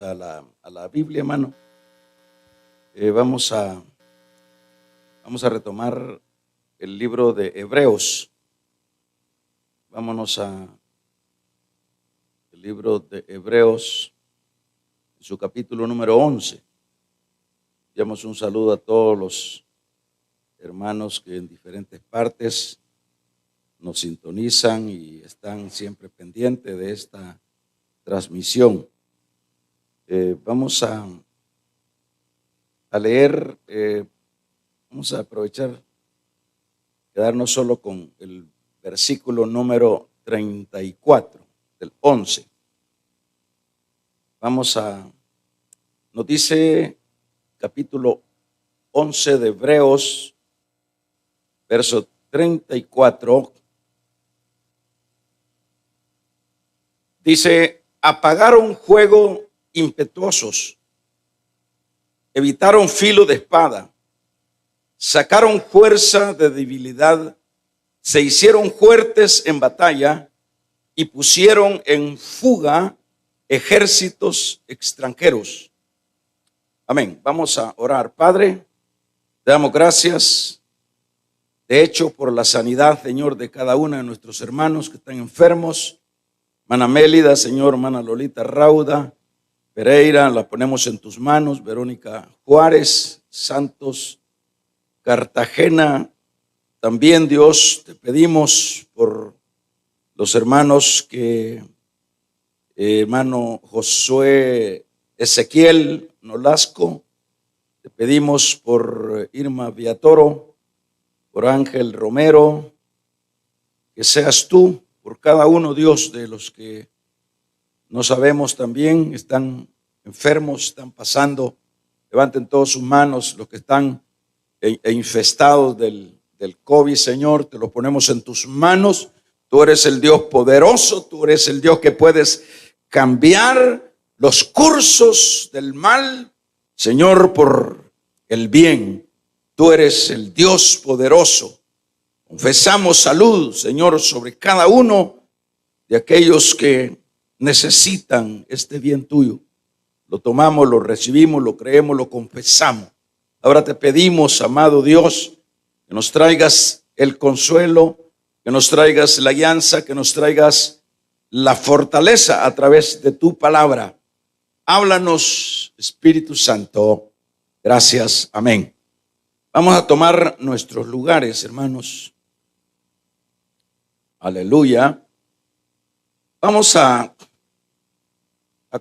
a la Biblia, hermano. Vamos a retomar el libro de Hebreos. Vámonos a el libro de Hebreos, en su capítulo número 11. Damos un saludo a todos los hermanos que en diferentes partes nos sintonizan y están siempre pendientes de esta transmisión. Vamos a leer, vamos a aprovechar, quedarnos solo con el versículo número 34 del 11. Nos dice capítulo 11 de Hebreos, verso 34, dice: apagaron fuego impetuosos, evitaron filo de espada, sacaron fuerza de debilidad, se hicieron fuertes en batalla y pusieron en fuga ejércitos extranjeros. Amén. Vamos a orar. Padre, te damos gracias, de hecho, por la sanidad, Señor, de cada uno de nuestros hermanos que están enfermos. Hermana Mélida, Señor, hermana Lolita Rauda Pereira, la ponemos en tus manos. Verónica Juárez Santos Cartagena, también, Dios, te pedimos por los hermanos hermano Josué Ezequiel Nolasco, te pedimos por Irma Viatoro, por Ángel Romero, que seas tú por cada uno, Dios, de los que no sabemos también, están enfermos, están pasando. Levanten todas sus manos los que están infestados del COVID, Señor, te lo ponemos en tus manos. Tú eres el Dios poderoso, tú eres el Dios que puedes cambiar los cursos del mal, Señor, por el bien. Tú eres el Dios poderoso. Confesamos salud, Señor, sobre cada uno de aquellos que necesitan este bien tuyo. Lo tomamos, lo recibimos, lo creemos, lo confesamos. Ahora te pedimos, amado Dios, que nos traigas el consuelo, que nos traigas la guianza, que nos traigas la fortaleza a través de tu palabra. Háblanos, Espíritu Santo. Gracias. Amén. Vamos a tomar nuestros lugares, hermanos. Aleluya. Vamos a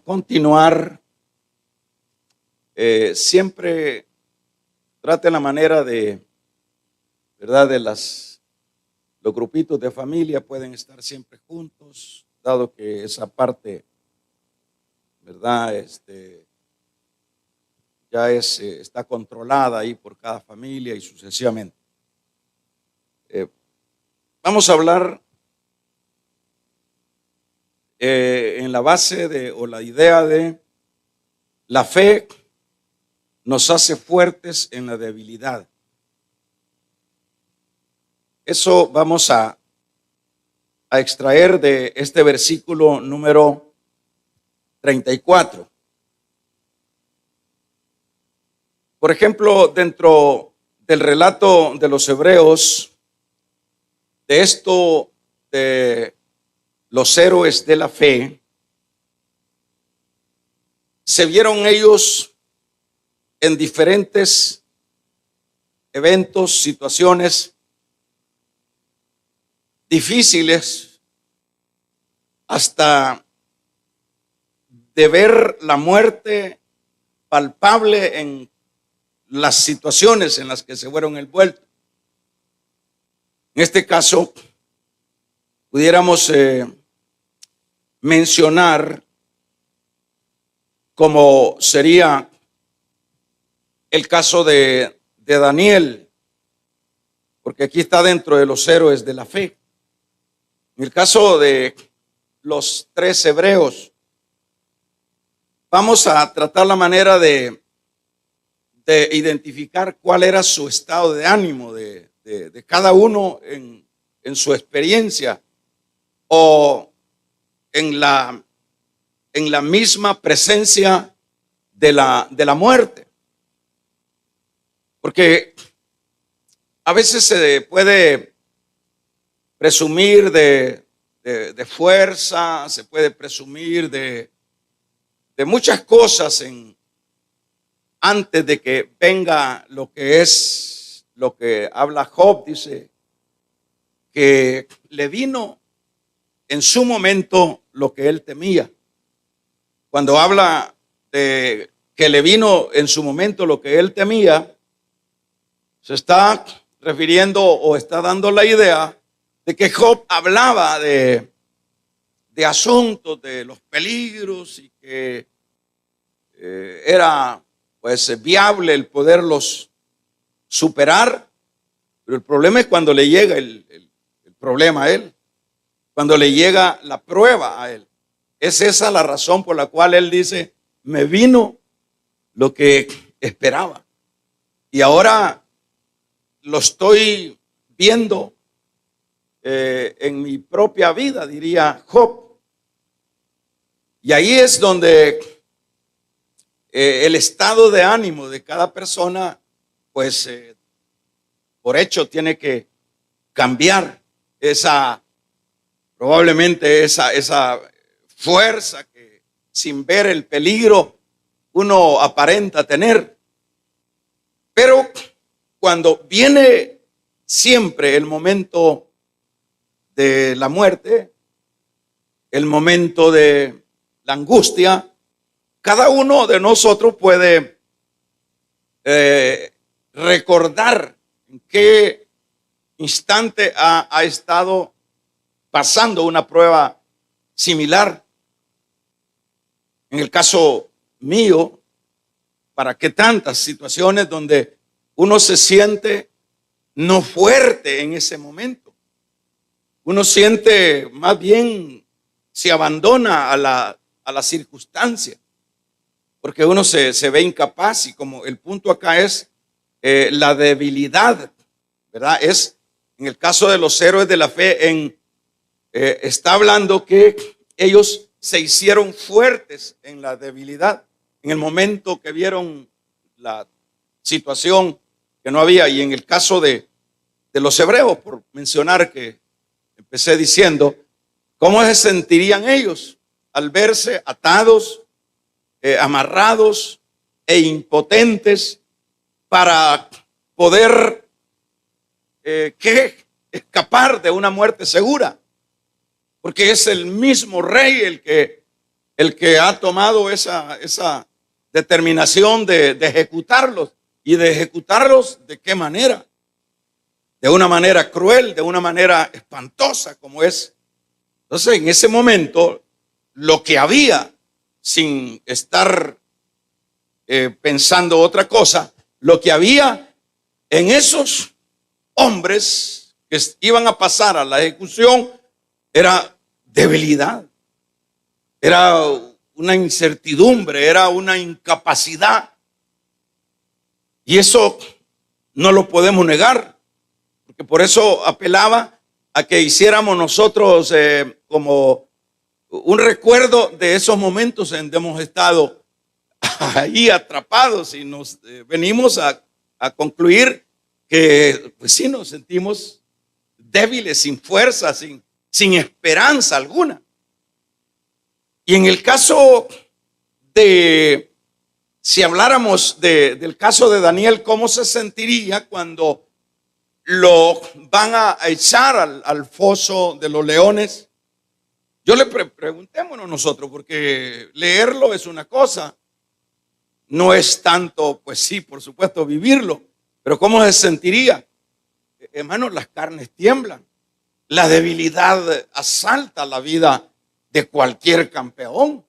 continuar. Siempre trate la manera de, ¿verdad?, los grupitos de familia pueden estar siempre juntos, dado que esa parte, ¿verdad?, ya está controlada ahí por cada familia y sucesivamente. Vamos a hablar en la base o la idea de la fe nos hace fuertes en la debilidad. Eso vamos a extraer de este versículo número 34. Por ejemplo, dentro del relato de los hebreos, de esto de los héroes de la fe, se vieron ellos en diferentes eventos, situaciones difíciles, hasta de ver la muerte palpable en las situaciones en las que se fueron envueltos. En este caso, pudiéramos mencionar como sería el caso de Daniel, porque aquí está dentro de los héroes de la fe. En el caso de los 3 hebreos, vamos a tratar la manera de identificar cuál era su estado de ánimo de cada uno en su experiencia o en en la misma presencia de la muerte. Porque a veces se puede presumir de fuerza, se puede presumir de muchas cosas antes de que venga lo que habla Job. Dice que le vino en su momento lo que él temía. Cuando habla de que le vino en su momento lo que él temía, se está refiriendo o está dando la idea de que Job hablaba de asuntos, de los peligros, y que era pues viable el poderlos superar. Pero el problema es cuando le llega el problema a él, cuando le llega la prueba a él. Es esa la razón por la cual él dice: me vino lo que esperaba y ahora lo estoy viendo en mi propia vida, diría Job. Y ahí es donde el estado de ánimo de cada persona, pues por hecho tiene que cambiar. Probablemente esa fuerza que sin ver el peligro uno aparenta tener. Pero cuando viene siempre el momento de la muerte, el momento de la angustia, cada uno de nosotros puede recordar en qué instante ha estado pasando una prueba similar. En el caso mío, ¿para qué tantas situaciones donde uno se siente no fuerte en ese momento? Uno siente, más bien se abandona a la circunstancia, porque uno se ve incapaz. Y como el punto acá es la debilidad, ¿verdad? Es en el caso de los héroes de la fe, está hablando que ellos se hicieron fuertes en la debilidad, en el momento que vieron la situación que no había. Y en el caso de los hebreos, por mencionar, que empecé diciendo, ¿cómo se sentirían ellos al verse atados, amarrados e impotentes para poder escapar de una muerte segura? Porque es el mismo rey el que ha tomado esa determinación de ejecutarlos. ¿Y de ejecutarlos de qué manera? De una manera cruel, de una manera espantosa como es. Entonces, en ese momento, lo que había, sin estar pensando otra cosa, lo que había en esos hombres que iban a pasar a la ejecución era debilidad, era una incertidumbre, era una incapacidad. Y eso no lo podemos negar, porque por eso apelaba a que hiciéramos nosotros como un recuerdo de esos momentos en que hemos estado ahí atrapados, y nos venimos a concluir que pues sí, nos sentimos débiles, sin fuerza, sin esperanza alguna. Y en el caso si habláramos del caso de Daniel, ¿cómo se sentiría cuando lo van a echar al foso de los leones? Yo le preguntémonos nosotros, porque leerlo es una cosa, no es tanto, pues sí, por supuesto, vivirlo, pero ¿cómo se sentiría? Hermanos, las carnes tiemblan, la debilidad asalta la vida de cualquier campeón.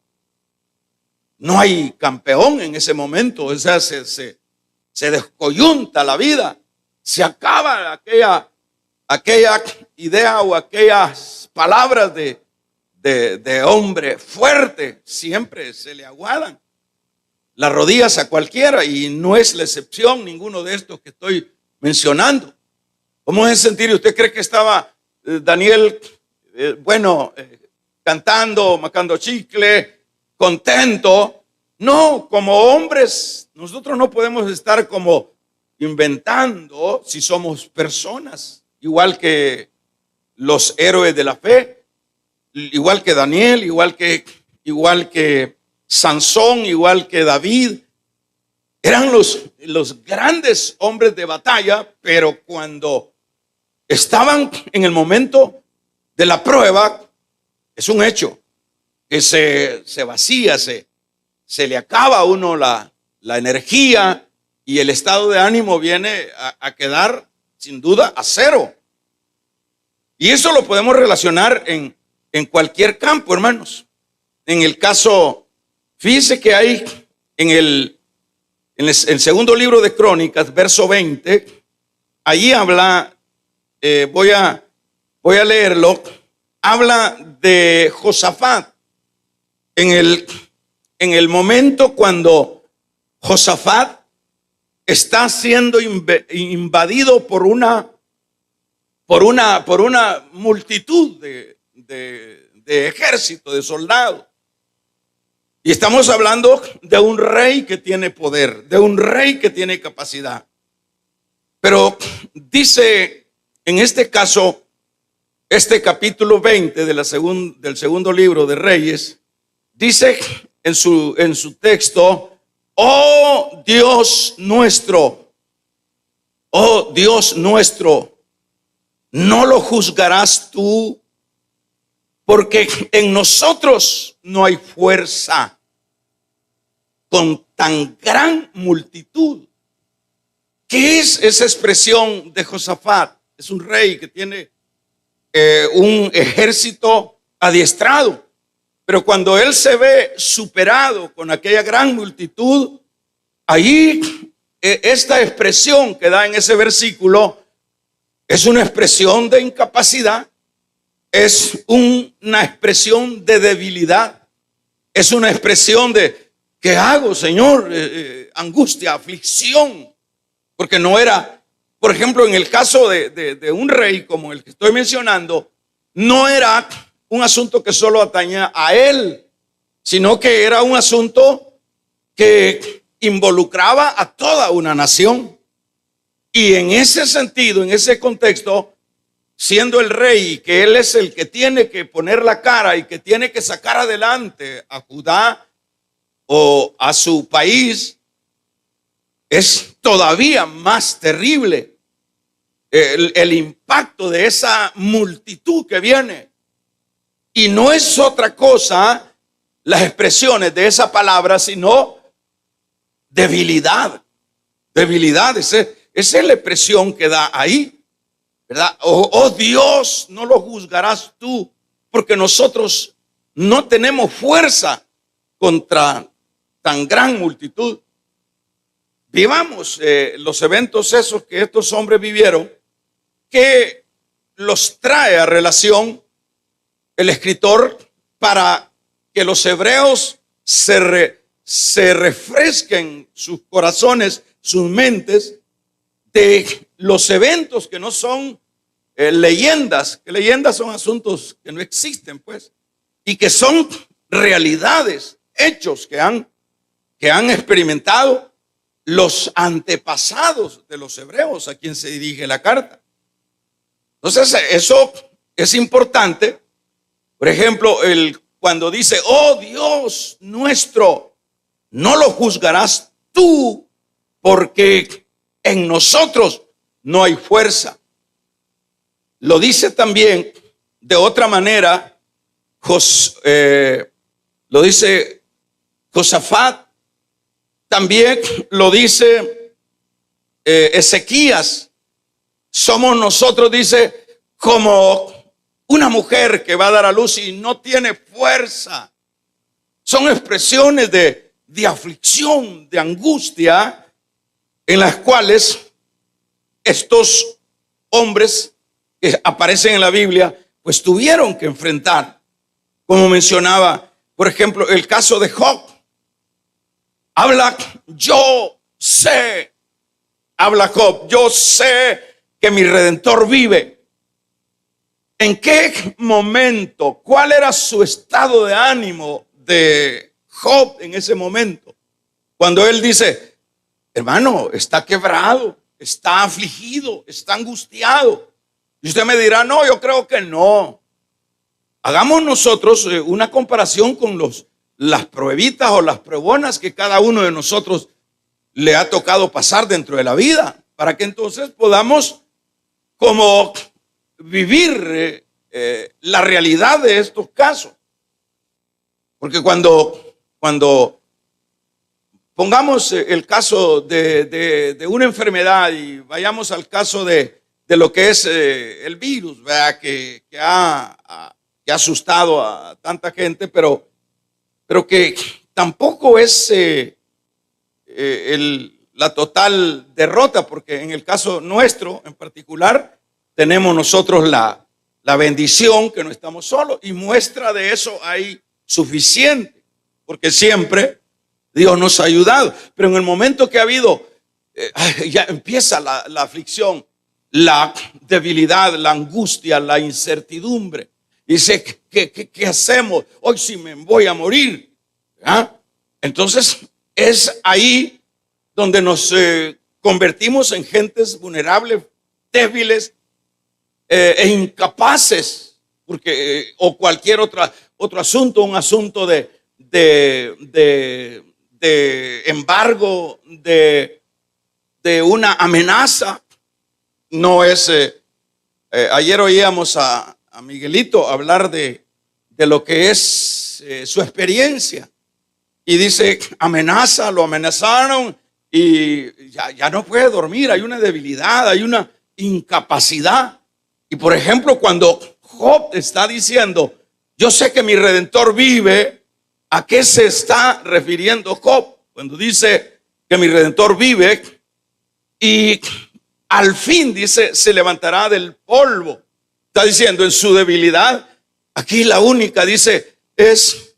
No hay campeón en ese momento, o sea, se descoyunta la vida, se acaba aquella idea o aquellas palabras de hombre fuerte, siempre se le aguadan las rodillas a cualquiera, y no es la excepción ninguno de estos que estoy mencionando. ¿Cómo es sentir? ¿Usted cree que estaba Daniel, cantando, macando chicle, contento. No, como hombres, nosotros no podemos estar como inventando si somos personas, igual que los héroes de la fe, igual que Daniel, igual que Sansón, igual que David. Eran los grandes hombres de batalla, pero cuando estaban en el momento de la prueba, es un hecho que se vacía, se le acaba a uno la energía y el estado de ánimo viene a quedar sin duda a cero. Y eso lo podemos relacionar en cualquier campo, hermanos. En el caso, fíjese que hay en el segundo libro de Crónicas, verso 20, ahí habla, voy a leerlo, habla de Josafat. En el momento cuando Josafat está siendo invadido por una multitud de ejército, de soldados. Y estamos hablando de un rey que tiene poder, de un rey que tiene capacidad. Pero dice en este caso, este capítulo 20 del segundo libro de Reyes, dice en su texto: oh Dios nuestro, no lo juzgarás tú, porque en nosotros no hay fuerza con tan gran multitud. ¿Qué es esa expresión de Josafat? Es un rey que tiene un ejército adiestrado, pero cuando él se ve superado con aquella gran multitud, ahí esta expresión que da en ese versículo es una expresión de incapacidad, es una expresión de debilidad, es una expresión de ¿qué hago, Señor? Angustia, aflicción, porque no era, por ejemplo, en el caso de un rey como el que estoy mencionando, no era un asunto que solo atañía a él, sino que era un asunto que involucraba a toda una nación. Y en ese sentido, en ese contexto, siendo el rey, que él es el que tiene que poner la cara y que tiene que sacar adelante a Judá o a su país, es todavía más terrible el impacto de esa multitud que viene. Y no es otra cosa las expresiones de esa palabra, sino debilidad. Debilidad, esa es la expresión que da ahí, ¿verdad? Oh Dios, no lo juzgarás tú, porque nosotros no tenemos fuerza contra tan gran multitud. Vivamos los eventos esos que estos hombres vivieron, que los trae a relación el escritor para que los hebreos se refresquen sus corazones, sus mentes, de los eventos que no son leyendas, que leyendas son asuntos que no existen, pues, y que son realidades, hechos que han experimentado los antepasados de los hebreos a quien se dirige la carta. Entonces, eso es importante. Por ejemplo, cuando dice, oh Dios nuestro, no lo juzgarás tú, porque en nosotros no hay fuerza. Lo dice también de otra manera, lo dice Josafat, también lo dice Ezequías. Somos nosotros, dice, como una mujer que va a dar a luz y no tiene fuerza. Son expresiones de aflicción, de angustia, en las cuales estos hombres que aparecen en la Biblia, pues tuvieron que enfrentar. Como mencionaba, por ejemplo, el caso de Job. Habla Job, yo sé que mi Redentor vive. ¿En qué momento? ¿Cuál era su estado de ánimo de Job en ese momento, cuando él dice, hermano, está quebrado, está afligido, está angustiado. Y usted me dirá, no, yo creo que no. Hagamos nosotros una comparación con las pruebitas o las pruebonas que cada uno de nosotros le ha tocado pasar dentro de la vida, para que entonces podamos como vivir la realidad de estos casos. Porque cuando pongamos el caso de una enfermedad y vayamos al caso de lo que es el virus, ¿verdad? Que ha asustado a tanta gente, pero que tampoco es la total derrota, porque en el caso nuestro en particular tenemos nosotros la bendición que no estamos solos, y muestra de eso hay suficiente, porque siempre Dios nos ha ayudado. Pero en el momento que ha habido, ya empieza la aflicción, la debilidad, la angustia, la incertidumbre. Dice, ¿qué hacemos? Hoy sí me voy a morir. ¿Ah? Entonces es ahí donde nos convertimos en gentes vulnerables, débiles e incapaces, porque o cualquier otro asunto, un asunto de embargo, de una amenaza, no es. Ayer oíamos a Miguelito hablar de lo que es su experiencia, y dice, lo amenazaron y ya no puede dormir, hay una debilidad, hay una incapacidad. Y por ejemplo, cuando Job está diciendo, yo sé que mi Redentor vive, ¿a qué se está refiriendo Job? Cuando dice que mi Redentor vive y al fin, dice, se levantará del polvo. Está diciendo en su debilidad, aquí la única, dice, es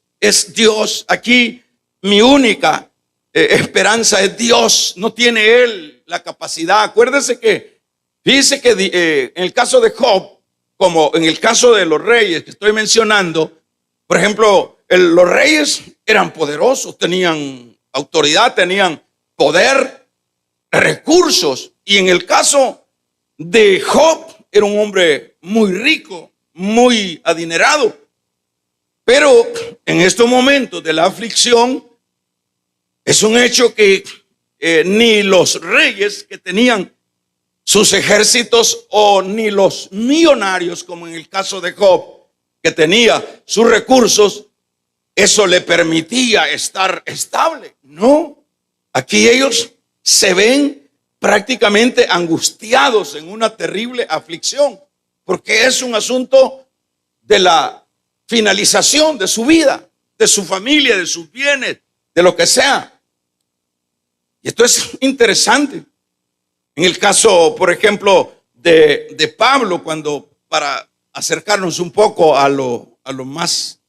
Dios. Aquí mi única esperanza es Dios. No tiene él la capacidad. Acuérdese que, fíjese que en el caso de Job, como en el caso de los reyes que estoy mencionando, por ejemplo, los reyes eran poderosos, tenían autoridad, tenían poder, recursos. Y en el caso de Job, era un hombre muy rico, muy adinerado. Pero en estos momentos de la aflicción, es un hecho que ni los reyes que tenían sus ejércitos, o ni los millonarios, como en el caso de Job, que tenía sus recursos, eso le permitía estar estable. No, aquí ellos se ven prácticamente angustiados en una terrible aflicción, porque es un asunto de la finalización de su vida, de su familia, de sus bienes, de lo que sea. Y esto es interesante. En el caso, por ejemplo, de Pablo, cuando, para acercarnos un poco a lo más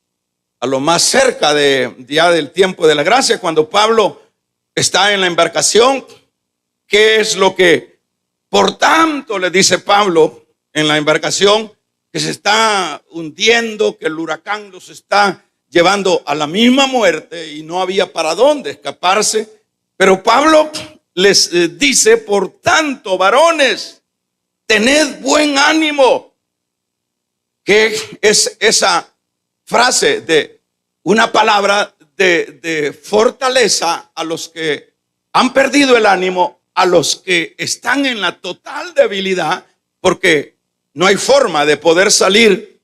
cerca ya del tiempo de la gracia, cuando Pablo está en la embarcación, ¿qué es lo que, por tanto, le dice Pablo en la embarcación? Que se está hundiendo, que el huracán los está llevando a la misma muerte y no había para dónde escaparse. Pero Pablo les dice, por tanto, varones, tened buen ánimo. ¿Qué es esa frase? De una palabra de fortaleza a los que han perdido el ánimo, a los que están en la total debilidad, porque no hay forma de poder salir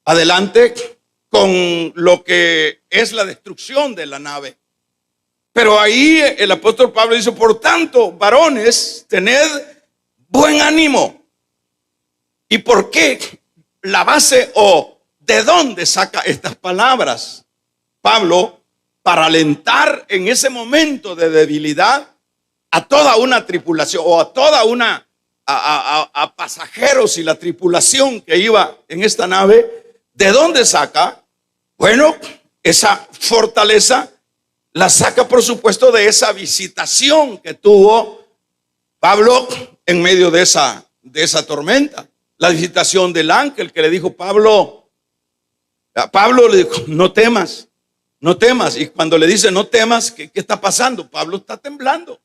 adelante con lo que es la destrucción de la nave. Pero ahí el apóstol Pablo dice, por tanto, varones, tened buen ánimo. ¿Y por qué? La base o de dónde saca estas palabras Pablo para alentar en ese momento de debilidad a toda una tripulación, o a toda a pasajeros y la tripulación que iba en esta nave. ¿De dónde saca? Bueno, esa fortaleza la saca, por supuesto, de esa visitación que tuvo Pablo en medio de esa tormenta. La visitación del ángel que le dijo, Pablo le dijo, no temas, no temas. Y cuando le dice no temas, ¿qué está pasando? Pablo está temblando.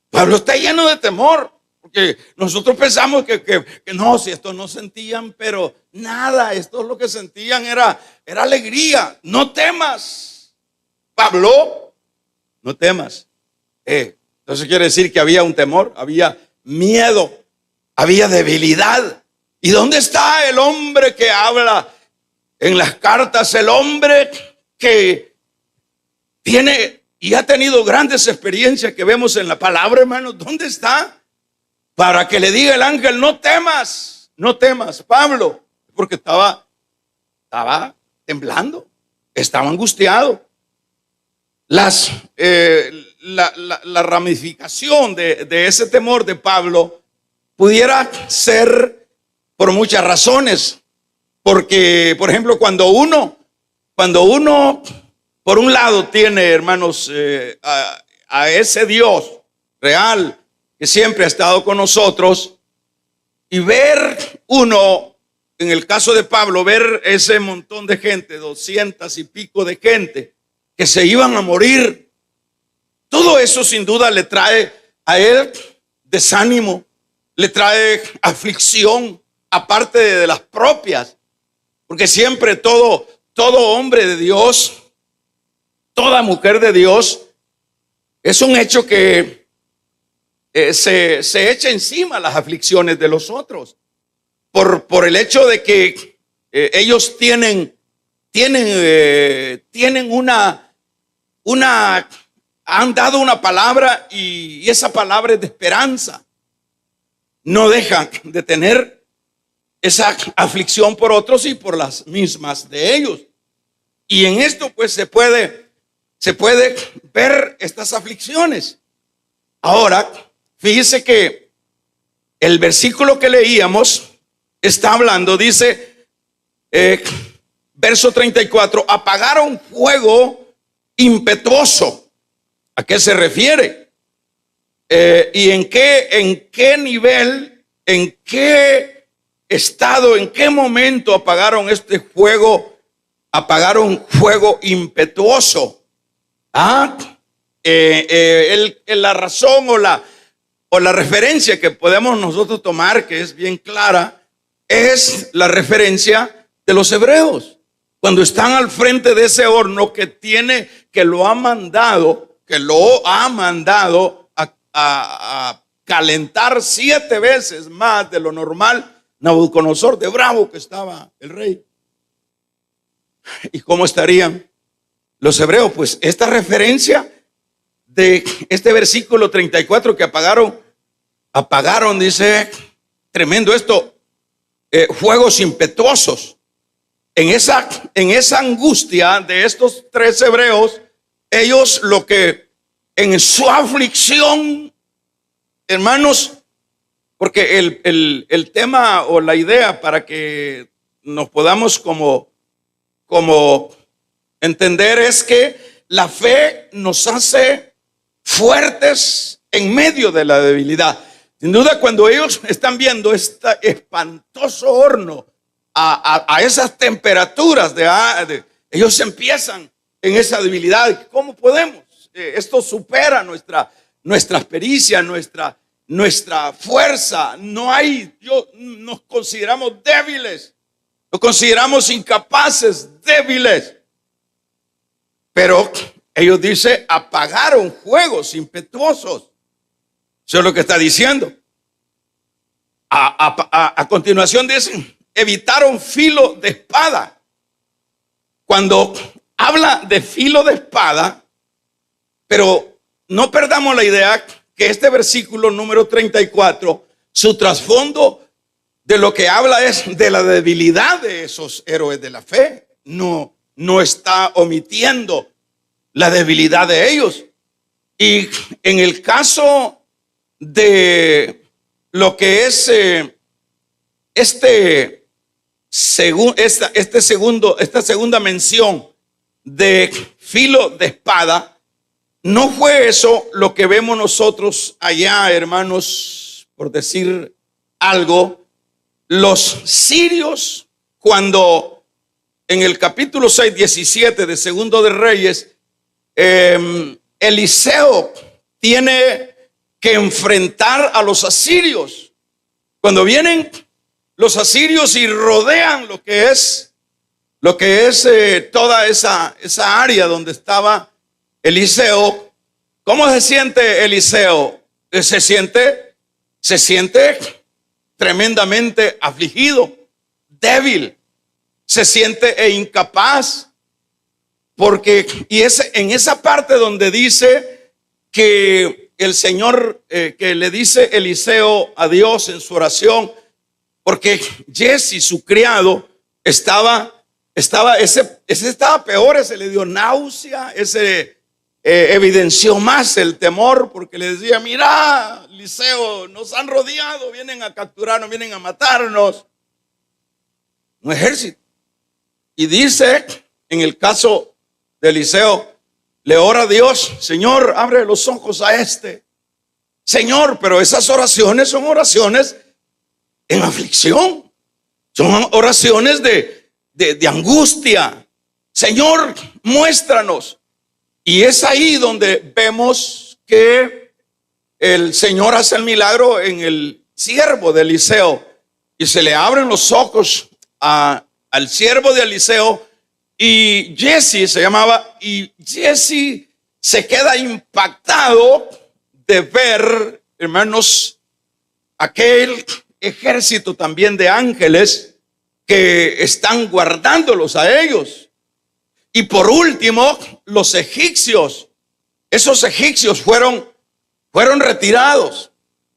Pablo está lleno de temor. Porque nosotros pensamos que no, si esto no sentían, pero nada, esto lo que sentían era alegría. No temas, Pablo, no temas. Entonces quiere decir que había un temor, había miedo, había debilidad. ¿Y dónde está el hombre que habla en las cartas? El hombre que tiene y ha tenido grandes experiencias que vemos en la palabra, hermanos. ¿Dónde está? Para que le diga el ángel, no temas, no temas, Pablo, porque estaba temblando, estaba angustiado. La ramificación de ese temor de Pablo pudiera ser por muchas razones. Porque, por ejemplo, cuando uno por un lado tiene, hermanos, a ese Dios real que siempre ha estado con nosotros, y ver uno, en el caso de Pablo, ver ese montón de gente, 200 y pico de gente que se iban a morir, todo eso sin duda le trae a él desánimo, le trae aflicción, aparte de las propias, porque siempre todo hombre de Dios, toda mujer de Dios, es un hecho que se echa encima las aflicciones de los otros por el hecho de que ellos tienen han dado una palabra, y esa palabra es de esperanza. No dejan de tener esa aflicción por otros y por las mismas de ellos. Y en esto pues se puede ver estas aflicciones. Ahora, fíjese que el versículo que leíamos está hablando, dice, verso 34, apagaron fuego impetuoso. ¿A qué se refiere? ¿Y en qué nivel, en qué estado, en qué momento apagaron este fuego? Apagaron fuego impetuoso. La razón o la referencia que podemos nosotros tomar, que es bien clara, es la referencia de los hebreos. Cuando están al frente de ese horno que lo ha mandado a calentar 7 veces más de lo normal, Nabucodonosor, de bravo que estaba el rey. ¿Y cómo estarían los hebreos? Pues esta referencia de este versículo 34 que apagaron, dice, tremendo esto, fuegos impetuosos. En esa angustia de estos 3 hebreos, ellos en su aflicción, hermanos, porque el tema o la idea para que nos podamos como entender es que la fe nos hace fuertes en medio de la debilidad. Sin duda, cuando ellos están viendo este espantoso horno a esas temperaturas, ellos empiezan en esa debilidad. ¿Cómo podemos? Esto supera nuestra pericia, nuestra fuerza. Nos consideramos débiles, nos consideramos incapaces, débiles. Pero ellos dicen, apagaron fuegos impetuosos. Eso es lo que está diciendo. A continuación dicen, evitaron filo de espada. Cuando habla de filo de espada, pero no perdamos la idea que este versículo número 34, su trasfondo de lo que habla es de la debilidad de esos héroes de la fe. No está omitiendo la debilidad de ellos. Y en el caso de lo que es esta segunda mención de filo de espada, no fue eso lo que vemos nosotros allá, hermanos, por decir algo. Los sirios, cuando en el capítulo 6, 17 de Segundo de Reyes, Eliseo tiene que enfrentar a los asirios. Cuando vienen los asirios y rodean lo que es toda esa área donde estaba Eliseo, ¿cómo se siente Eliseo? Se siente tremendamente afligido, débil, se siente incapaz, porque en esa parte donde dice que el Señor, que le dice Eliseo a Dios en su oración, porque Jesse, su criado, estaba peor, ese le dio náusea, ese evidenció más el temor, porque le decía: mira, Eliseo, nos han rodeado, vienen a capturarnos, vienen a matarnos. Un ejército. Y dice, en el caso de Eliseo, le ora a Dios: Señor, abre los ojos a este. Señor, pero esas oraciones son oraciones en aflicción, son oraciones de angustia. Señor, muéstranos. Y es ahí donde vemos que el Señor hace el milagro en el siervo de Eliseo, y se le abren los ojos al siervo de Eliseo, y Jesse se llamaba, y Jesse se queda impactado de ver, hermanos, aquel ejército también de ángeles que están guardándolos a ellos. Y por último, los egipcios. Esos egipcios fueron retirados.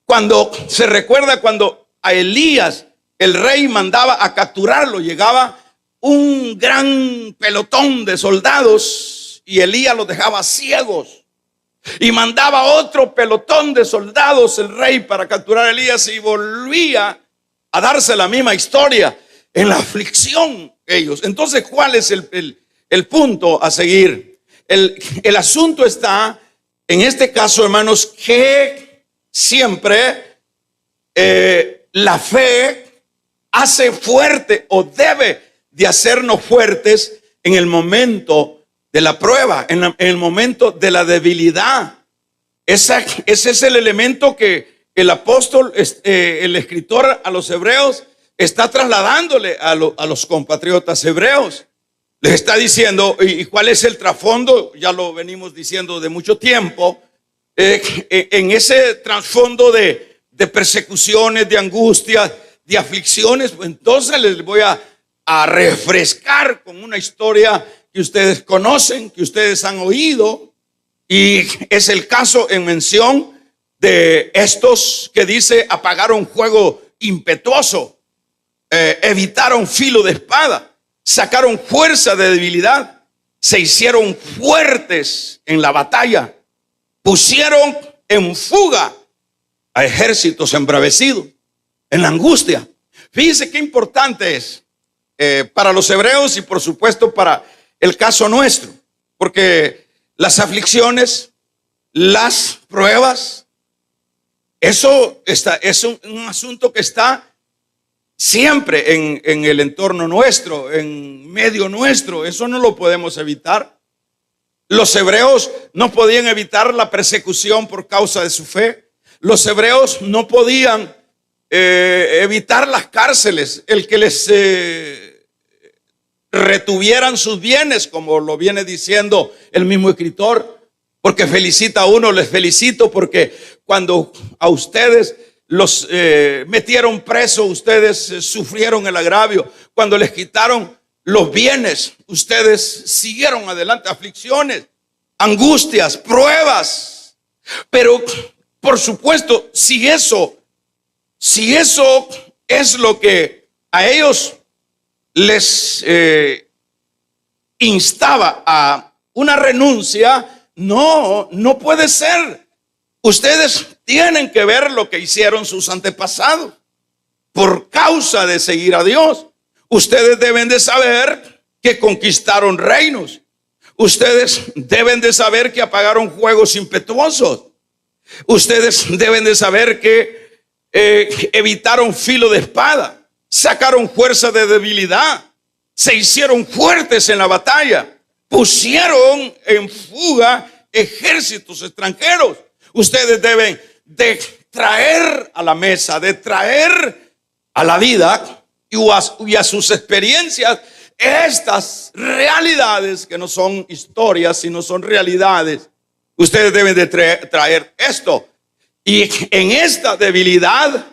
Cuando se recuerda, cuando a Elías el rey mandaba a capturarlo, llegaba un gran pelotón de soldados y Elías los dejaba ciegos. Y mandaba otro pelotón de soldados el rey para capturar a Elías, y volvía a darse la misma historia, en la aflicción ellos. Entonces, ¿cuál es el punto a seguir? El asunto está, en este caso, hermanos, que siempre la fe hace fuerte, o debe de hacernos fuertes en el momento de la prueba, en el momento de la debilidad. Ese es el elemento que el apóstol, el escritor a los hebreos, está trasladándole a los compatriotas hebreos. Les está diciendo, ¿y cuál es el trasfondo? Ya lo venimos diciendo de mucho tiempo. En ese trasfondo de persecuciones, de angustias, de aflicciones, pues entonces les voy a refrescar con una historia que ustedes conocen, que ustedes han oído, y es el caso en mención de estos que dice: apagaron fuego impetuoso, evitaron filo de espada, sacaron fuerza de debilidad, se hicieron fuertes en la batalla, pusieron en fuga a ejércitos embravecidos, en la angustia. Fíjense qué importante es para los hebreos y por supuesto para el caso nuestro, porque las aflicciones, las pruebas, eso es un asunto que está siempre en el entorno nuestro, en medio nuestro. Eso no lo podemos evitar. Los hebreos no podían evitar la persecución por causa de su fe. Los hebreos no podían evitar las cárceles, el que les retuvieran sus bienes, como lo viene diciendo el mismo escritor. Porque felicita a uno, les felicito, porque cuando a ustedes los metieron preso, ustedes sufrieron el agravio. Cuando les quitaron los bienes, ustedes siguieron adelante. Aflicciones, angustias, pruebas. Pero por supuesto, si eso es lo que a ellos les instaba a una renuncia, no puede ser. Ustedes tienen que ver lo que hicieron sus antepasados por causa de seguir a Dios. Ustedes deben de saber que conquistaron reinos. Ustedes deben de saber que apagaron fuegos impetuosos. Ustedes deben de saber que evitaron filo de espada, sacaron fuerza de debilidad, se hicieron fuertes en la batalla, pusieron en fuga ejércitos extranjeros. Ustedes deben de traer a la mesa, de traer a la vida y a sus experiencias estas realidades que no son historias, sino son realidades. Ustedes deben de traer esto. Y en esta debilidad,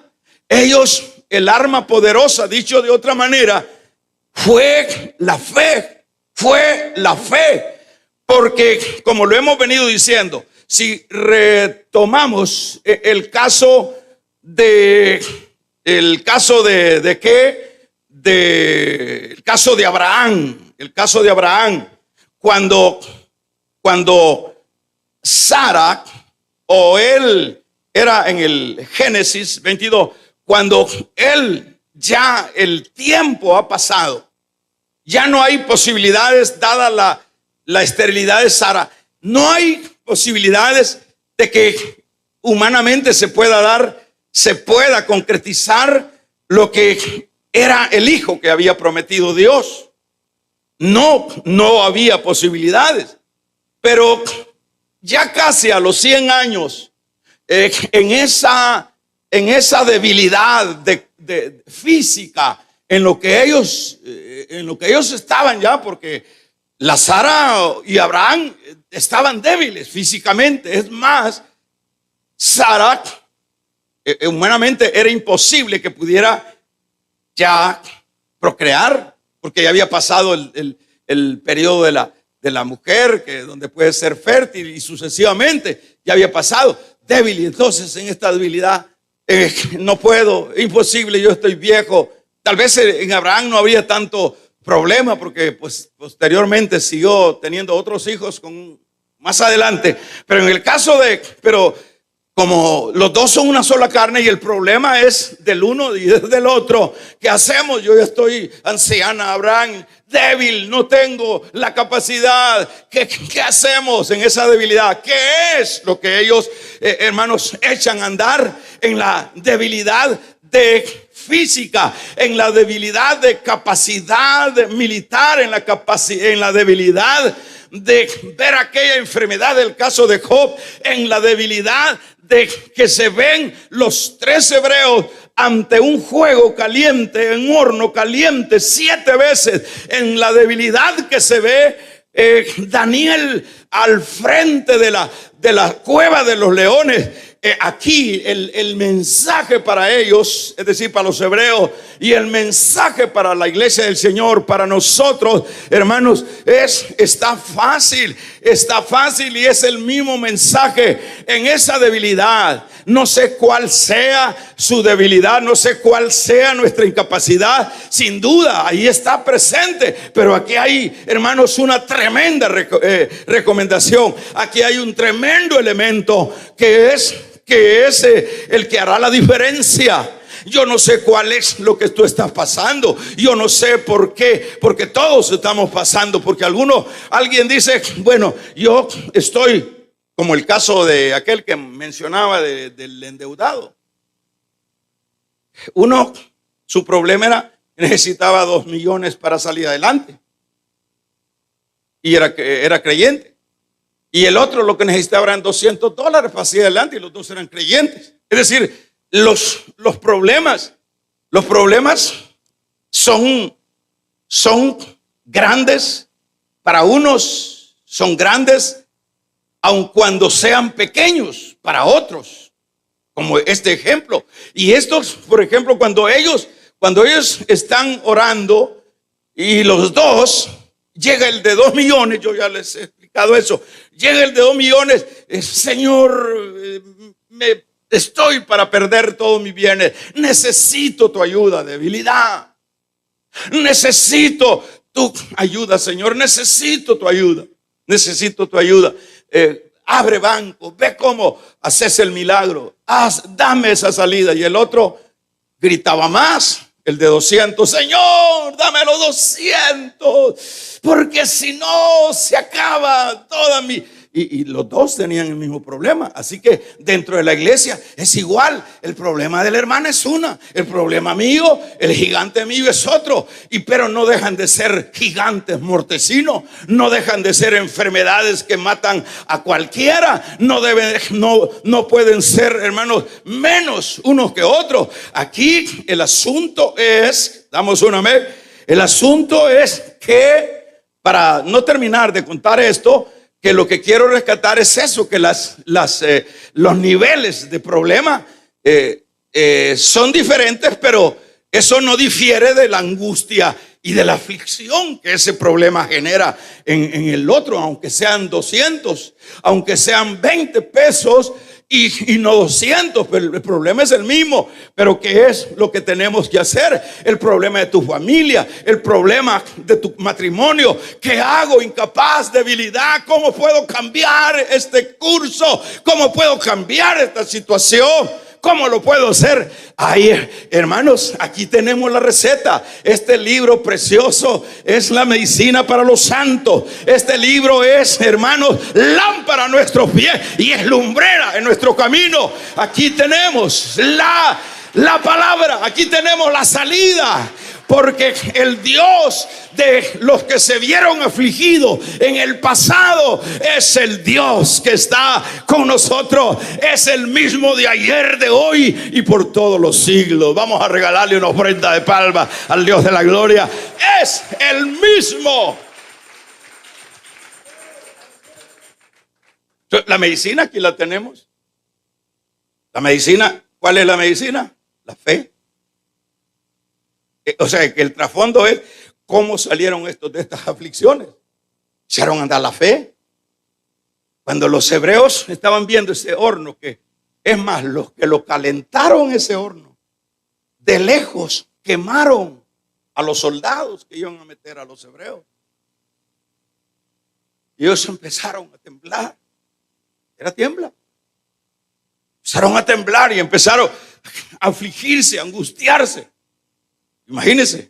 ellos, el arma poderosa, dicho de otra manera, fue la fe. Fue la fe. Porque, como lo hemos venido diciendo, si retomamos el caso de Abraham, cuando Sara, o él, era en el Génesis 22, cuando él, ya el tiempo ha pasado, ya no hay posibilidades, dada la esterilidad de Sara, no hay posibilidades de que humanamente se pueda concretizar lo que era el hijo que había prometido Dios. No había posibilidades. Pero ya casi a los 100 años, en esa debilidad de física, en lo que ellos estaban ya, porque la Sara y Abraham estaban débiles físicamente. Es más, Sara humanamente era imposible que pudiera ya procrear, porque ya había pasado el periodo de la mujer, donde puede ser fértil, y sucesivamente ya había pasado. Débil. Y entonces, en esta debilidad, no puedo, imposible, yo estoy viejo. Tal vez en Abraham no habría tanto problema, porque pues posteriormente siguió teniendo otros hijos más adelante. Pero en el caso pero como los dos son una sola carne y el problema es del uno y del otro, ¿qué hacemos? Yo ya estoy anciana, Abraham débil, no tengo la capacidad. ¿Qué hacemos en esa debilidad? ¿Qué es lo que ellos, hermanos, echan a andar en la debilidad de física, en la debilidad de capacidad militar, en la debilidad de ver aquella enfermedad del caso de Job, en la debilidad de que se ven los 3 hebreos ante un fuego caliente, en un horno caliente 7 veces, en la debilidad que se ve Daniel al frente de la cueva de los leones. Aquí el mensaje para ellos, es decir, para los hebreos, y el mensaje para la iglesia del Señor, para nosotros, hermanos, está fácil y es el mismo mensaje en esa debilidad. No sé cuál sea su debilidad, no sé cuál sea nuestra incapacidad, sin duda ahí está presente, pero aquí hay, hermanos, una tremenda recomendación. Aquí hay un tremendo elemento que es el que hará la diferencia. Yo no sé cuál es lo que tú estás pasando. Yo no sé por qué, porque todos estamos pasando. Porque alguien dice, bueno, yo estoy como el caso de aquel que mencionaba del endeudado. Su problema era que necesitaba 2 millones para salir adelante, y era creyente. Y el otro lo que necesitaba eran $200 para salir adelante, y los dos eran creyentes. Es decir, los problemas son grandes. Para unos son grandes, aun cuando sean pequeños para otros, como este ejemplo. Y estos, por ejemplo, cuando ellos están orando y los dos, llega el de 2 millones, yo ya les he explicado eso, llega el de 2 millones, Señor, estoy para perder todos mis bienes, necesito tu ayuda, debilidad, necesito tu ayuda, Señor, necesito tu ayuda. Abre banco, ve cómo haces el milagro, dame esa salida. Y el otro gritaba más, el de 200, Señor, dame los 200, porque si no se acaba toda mi y los dos tenían el mismo problema. Así que dentro de la iglesia es igual. El problema de la hermana es una, el problema mío, el gigante mío es otro. Pero no dejan de ser gigantes mortecinos, no dejan de ser enfermedades que matan a cualquiera. No pueden ser, hermanos, menos unos que otros. Aquí el asunto es, damos una amén. El asunto es que, para no terminar de contar esto, que lo que quiero rescatar es eso, que los niveles de problema son diferentes, pero eso no difiere de la angustia y de la aflicción que ese problema genera en el otro, aunque sean 200, aunque sean 20 pesos y no 200, pero el problema es el mismo. Pero ¿qué es lo que tenemos que hacer? El problema de tu familia, el problema de tu matrimonio. ¿Qué hago? Incapaz, debilidad. ¿Cómo puedo cambiar este curso? ¿Cómo puedo cambiar esta situación? ¿Cómo lo puedo hacer? Ay, hermanos, aquí tenemos la receta. Este libro precioso es la medicina para los santos. Este libro es, hermanos, lámpara a nuestros pies y es lumbrera en nuestro camino. Aquí tenemos la palabra, aquí tenemos la salida. Porque el Dios de los que se vieron afligidos en el pasado es el Dios que está con nosotros. Es el mismo de ayer, de hoy y por todos los siglos. Vamos a regalarle una ofrenda de palma al Dios de la gloria. Es el mismo. La medicina aquí la tenemos. La medicina, ¿cuál es la medicina? La fe. O sea, que el trasfondo es cómo salieron estos de estas aflicciones. Echaron a andar la fe. Cuando los hebreos estaban viendo ese horno, que es más, los que lo calentaron ese horno, de lejos quemaron a los soldados que iban a meter a los hebreos. Y ellos empezaron a temblar. Era tiembla. Empezaron a temblar y empezaron a afligirse, a angustiarse. Imagínense,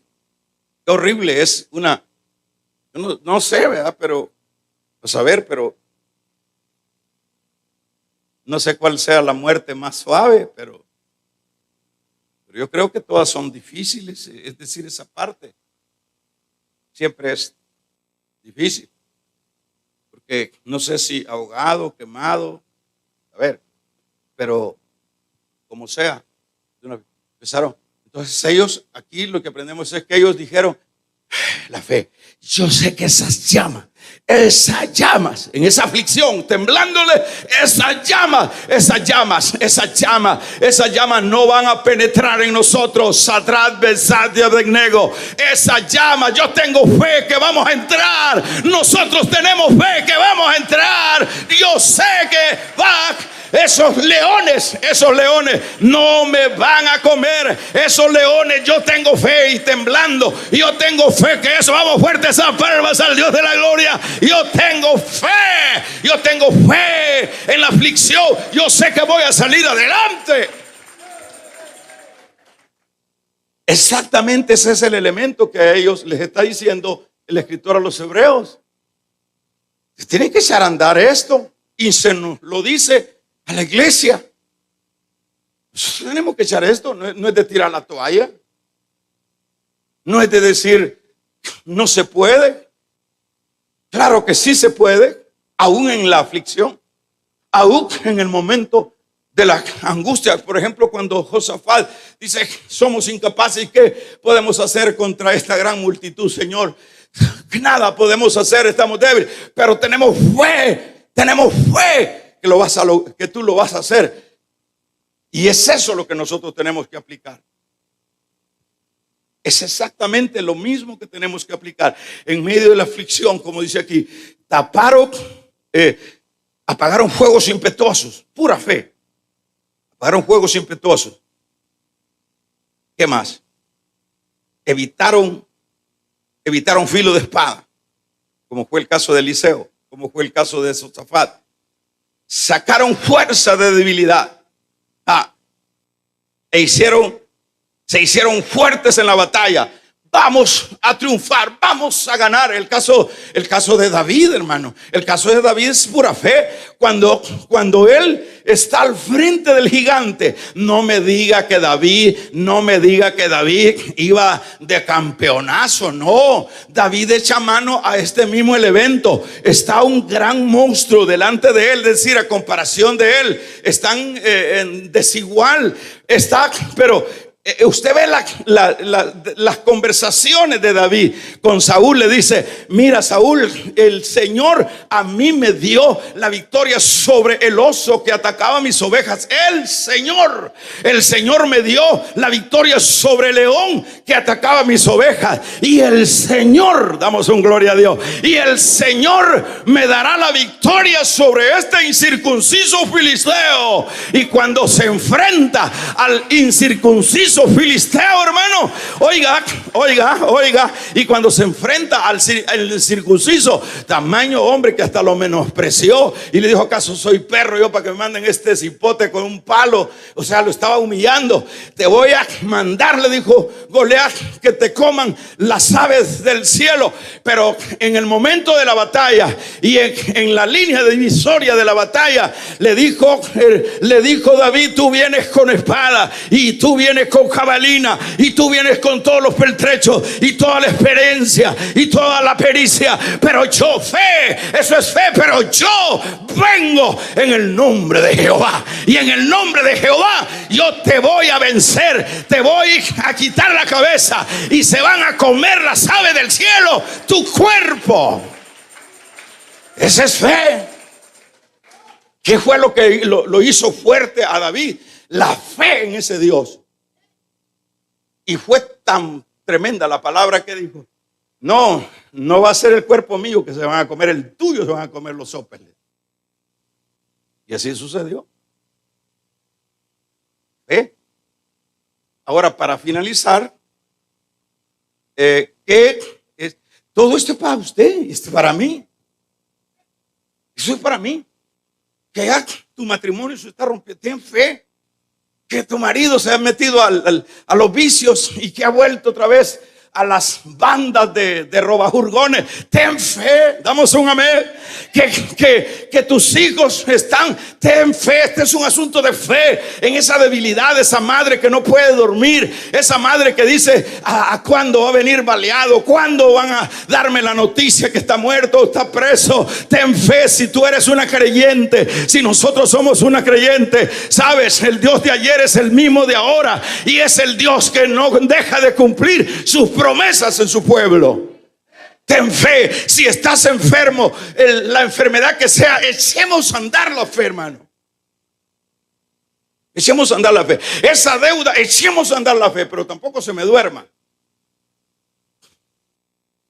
qué horrible es una, no sé, ¿verdad? Pero, a saber, pero no sé cuál sea la muerte más suave, pero yo creo que todas son difíciles. Es decir, esa parte siempre es difícil, porque no sé si ahogado, quemado, a ver, pero como sea, empezaron. Entonces ellos, aquí lo que aprendemos es que ellos dijeron, la fe, yo sé que esas llamas, en esa aflicción, temblándole, esas llamas no van a penetrar en nosotros. Sadrach, Mesach y Abednego, esas llamas, yo tengo fe que vamos a entrar. Nosotros tenemos fe que vamos a entrar. Yo sé que esos leones no me van a comer. Esos leones, yo tengo fe y temblando. Yo tengo fe que eso, vamos fuerte, esas palmas al Dios de la gloria. Yo tengo fe en la aflicción. Yo sé que voy a salir adelante. Exactamente ese es el elemento que a ellos les está diciendo el escritor a los hebreos. Tienen que echar a andar esto. Y se nos lo dice a la iglesia. Nosotros tenemos que echar esto. No es de tirar la toalla. No es de decir no se puede. Claro que sí se puede, aún en la aflicción, aún en el momento de la angustia. Por ejemplo, cuando Josafat dice, somos incapaces, ¿qué podemos hacer contra esta gran multitud, Señor? Nada podemos hacer, estamos débiles, pero tenemos fe que tú lo vas a hacer. Y es eso lo que nosotros tenemos que aplicar. Es exactamente lo mismo que tenemos que aplicar en medio de la aflicción, como dice aquí. Apagaron fuegos impetuosos, pura fe. Apagaron fuegos impetuosos. ¿Qué más? Evitaron filo de espada, como fue el caso de Eliseo, como fue el caso de Josafat. Sacaron fuerza de debilidad. Se hicieron fuertes en la batalla. vamos a triunfar, vamos a ganar. El caso de David, hermano. El caso de David es pura fe. Cuando él está al frente del gigante, no me diga que David iba de campeonazo. No, David echa mano a este mismo evento. Está un gran monstruo delante de él, es decir, a comparación de él, están en desigual. Pero usted ve las conversaciones de David con Saúl. Le dice: mira, Saúl, el Señor a mí me dio la victoria sobre el oso que atacaba mis ovejas. El Señor me dio la victoria sobre el león que atacaba mis ovejas. Y el Señor, damos un gloria a Dios, y el Señor me dará la victoria sobre este incircunciso filisteo. Y cuando se enfrenta al incircunciso filisteo, hermano, oiga, y cuando se enfrenta al circunciso, tamaño hombre que hasta lo menospreció y le dijo: ¿acaso soy perro yo para que me manden este cipote con un palo? O sea, lo estaba humillando. Te voy a mandar, le dijo Goliat, que te coman las aves del cielo. Pero en el momento de la batalla y en la línea divisoria de la batalla, le dijo David: tú vienes con espada, y tú vienes con jabalina, y tú vienes con todos los pertrechos y toda la experiencia y toda la pericia, pero yo, eso es fe, pero yo vengo en el nombre de Jehová, y en el nombre de Jehová yo te voy a vencer, te voy a quitar la cabeza, y se van a comer las aves del cielo tu cuerpo. Esa es fe. ¿Qué fue lo que lo hizo fuerte a David? La fe en ese Dios. Y fue tan tremenda la palabra que dijo: no va a ser el cuerpo mío que se van a comer, el tuyo se van a comer los sópeles. Y así sucedió. Ahora, para finalizar, todo esto es para usted, esto es para mí. Eso es para mí. Que ya tu matrimonio se está rompiendo, ten fe. Que tu marido se ha metido a los vicios y que ha vuelto otra vez a las bandas de robajurgones, ten fe, damos un amén. Que tus hijos están, ten fe. Este es un asunto de fe en esa debilidad de esa madre que no puede dormir, esa madre que dice: ¿a cuándo va a venir baleado? ¿Cuándo van a darme la noticia que está muerto o está preso? Ten fe. Si tú eres una creyente, si nosotros somos una creyente, sabes, el Dios de ayer es el mismo de ahora, y es el Dios que no deja de cumplir sus promesas en su pueblo. Ten fe. Si estás enfermo, la enfermedad que sea, echemos a andar la fe, hermano. Echemos a andar la fe. Esa deuda, echemos a andar la fe, pero tampoco se me duerma.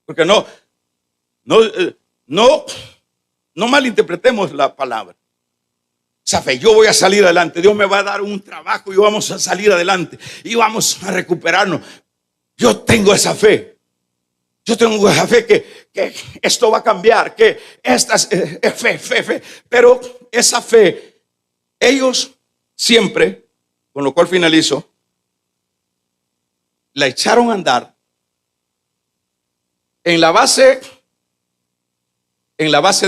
Porque no malinterpretemos la palabra. Esa fe, yo voy a salir adelante, Dios me va a dar un trabajo y vamos a salir adelante y vamos a recuperarnos. Yo tengo esa fe. Yo tengo esa fe que esto va a cambiar, que esta es fe. Pero esa fe, ellos siempre, con lo cual finalizo, la echaron a andar en la base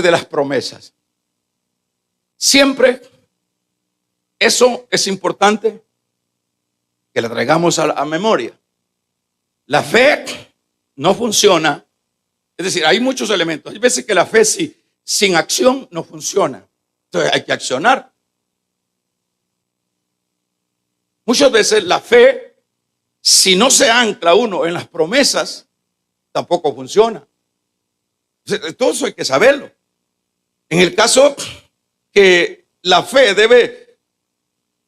de las promesas. Siempre, eso es importante que la traigamos a memoria. La fe no funciona, es decir, hay muchos elementos. Hay veces que la fe sin acción no funciona. Entonces hay que accionar. Muchas veces la fe, si no se ancla uno en las promesas, tampoco funciona. Entonces, todo eso hay que saberlo. En el caso que la fe debe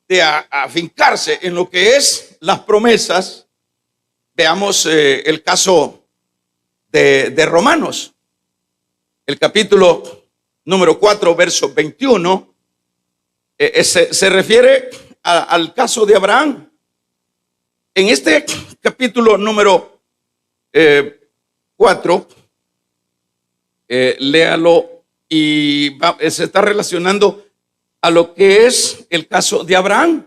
de afincarse en lo que es las promesas, veamos el caso de Romanos, el capítulo número 4, verso 21, se refiere al caso de Abraham. En este capítulo número 4, léalo, y se está relacionando a lo que es el caso de Abraham.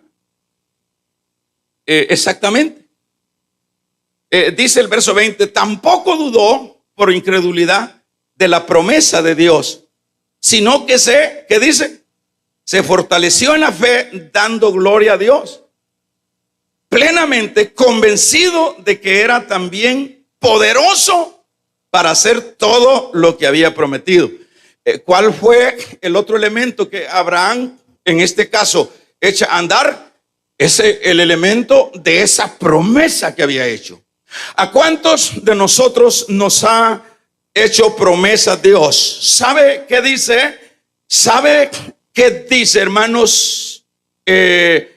Exactamente. dice el verso 20, tampoco dudó por incredulidad de la promesa de Dios, sino que ¿qué dice? Se fortaleció en la fe dando gloria a Dios, plenamente convencido de que era también poderoso para hacer todo lo que había prometido. ¿Cuál fue el otro elemento que Abraham, en este caso, echa a andar? El elemento de esa promesa que había hecho. ¿A cuántos de nosotros nos ha hecho promesa Dios? ¿Sabe qué dice? ¿Sabe qué dice, hermanos? En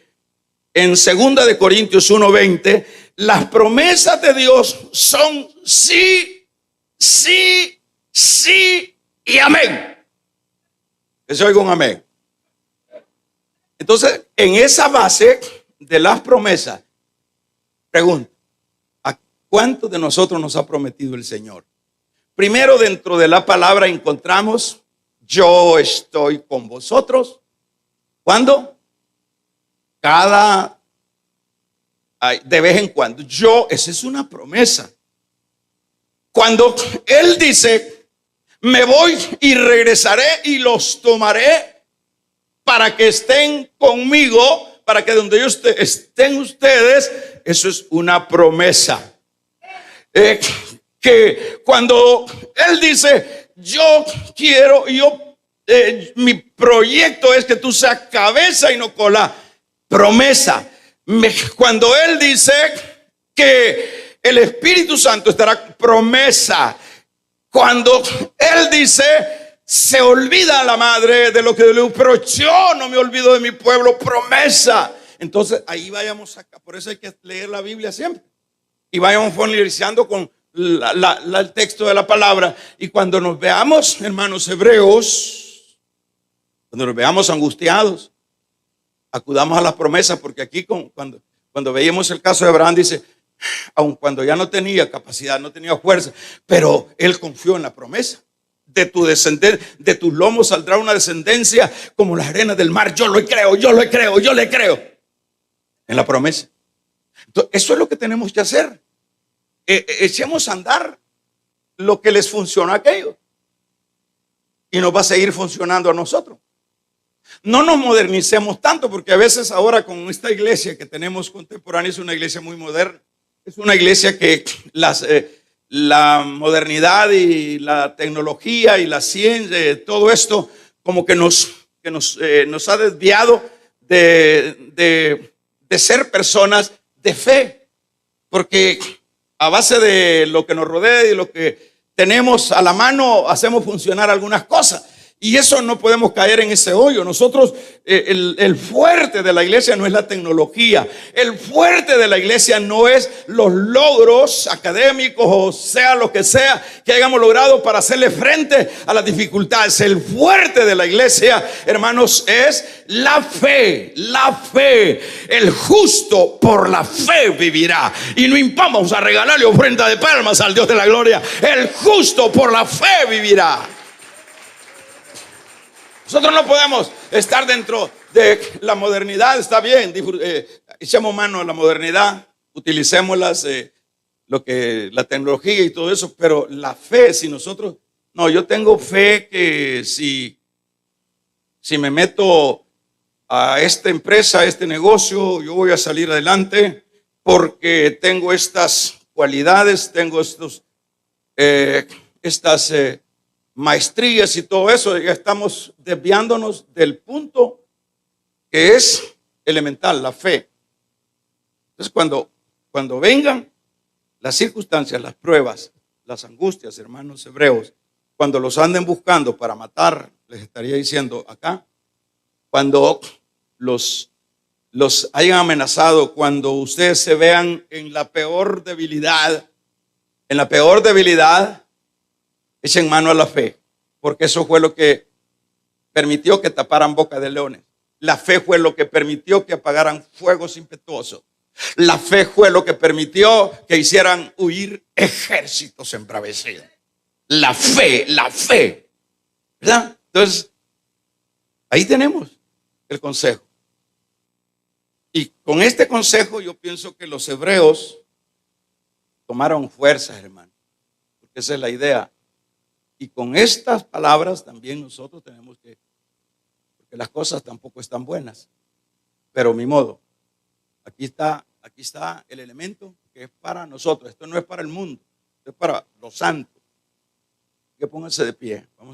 2 de Corintios 1:20, las promesas de Dios son sí, sí, sí y amén. Que se oiga un amén. Entonces, en esa base de las promesas, pregunto, ¿a cuántos de nosotros nos ha prometido el Señor? Primero, dentro de la palabra encontramos, yo estoy con vosotros. ¿Cuándo? De vez en cuando. Esa es una promesa. Cuando Él dice, me voy y regresaré y los tomaré para que estén conmigo, para que donde yo estén ustedes, eso es una promesa. Que cuando Él dice, yo quiero, mi proyecto es que tú seas cabeza y no cola, promesa. Cuando Él dice que el Espíritu Santo estará, promesa. Cuando Él dice, se olvida la madre de lo que le, pero yo no me olvido de mi pueblo, promesa. Entonces ahí vayamos acá, por eso hay que leer la Biblia siempre y vayamos familiarizando con el texto de la palabra. Y cuando nos veamos, hermanos hebreos, cuando nos veamos angustiados, acudamos a las promesas, porque aquí cuando veíamos el caso de Abraham, dice, aun cuando ya no tenía capacidad, no tenía fuerza, pero él confió en la promesa. De tu descendencia, de tus lomos saldrá una descendencia como las arenas del mar. Yo lo creo, yo le creo en la promesa. Entonces, eso es lo que tenemos que hacer. Echemos a andar lo que les funcionó a aquellos y nos va a seguir funcionando a nosotros. No nos modernicemos tanto, porque a veces ahora con esta iglesia que tenemos contemporánea es una iglesia muy moderna. Es una iglesia que la modernidad y la tecnología y la ciencia, todo esto como que nos ha desviado de ser personas de fe, porque a base de lo que nos rodea y lo que tenemos a la mano hacemos funcionar algunas cosas. Y eso no podemos caer en ese hoyo. Nosotros, el fuerte de la iglesia no es la tecnología. El fuerte de la iglesia no es los logros académicos o sea lo que sea que hayamos logrado para hacerle frente a las dificultades. El fuerte de la iglesia, hermanos, es la fe. La fe. El justo por la fe vivirá. Y no vamos a regalarle ofrenda de palmas al Dios de la gloria. El justo por la fe vivirá. Nosotros no podemos estar dentro de la modernidad. Está bien, echemos mano a la modernidad, utilicemos la tecnología y todo eso, pero la fe, si nosotros, no, yo tengo fe que si me meto a esta empresa, a este negocio, yo voy a salir adelante porque tengo estas cualidades, tengo estas maestrías y todo eso. Ya estamos desviándonos del punto que es elemental, la fe. Entonces cuando vengan las circunstancias, las pruebas, las angustias, hermanos hebreos, cuando los anden buscando para matar, les estaría diciendo acá, cuando los hayan amenazado, cuando ustedes se vean en la peor debilidad, echen mano a la fe, porque eso fue lo que permitió que taparan boca de leones. La fe fue lo que permitió que apagaran fuegos impetuosos. La fe fue lo que permitió que hicieran huir ejércitos embravecidos. La fe, ¿verdad? Entonces, ahí tenemos el consejo. Y con este consejo yo pienso que los hebreos tomaron fuerzas, hermano, porque esa es la idea. Y con estas palabras también nosotros tenemos que, porque las cosas tampoco están buenas, pero mi modo, aquí está el elemento que es para nosotros, esto no es para el mundo, esto es para los santos. Que pónganse de pie, vamos a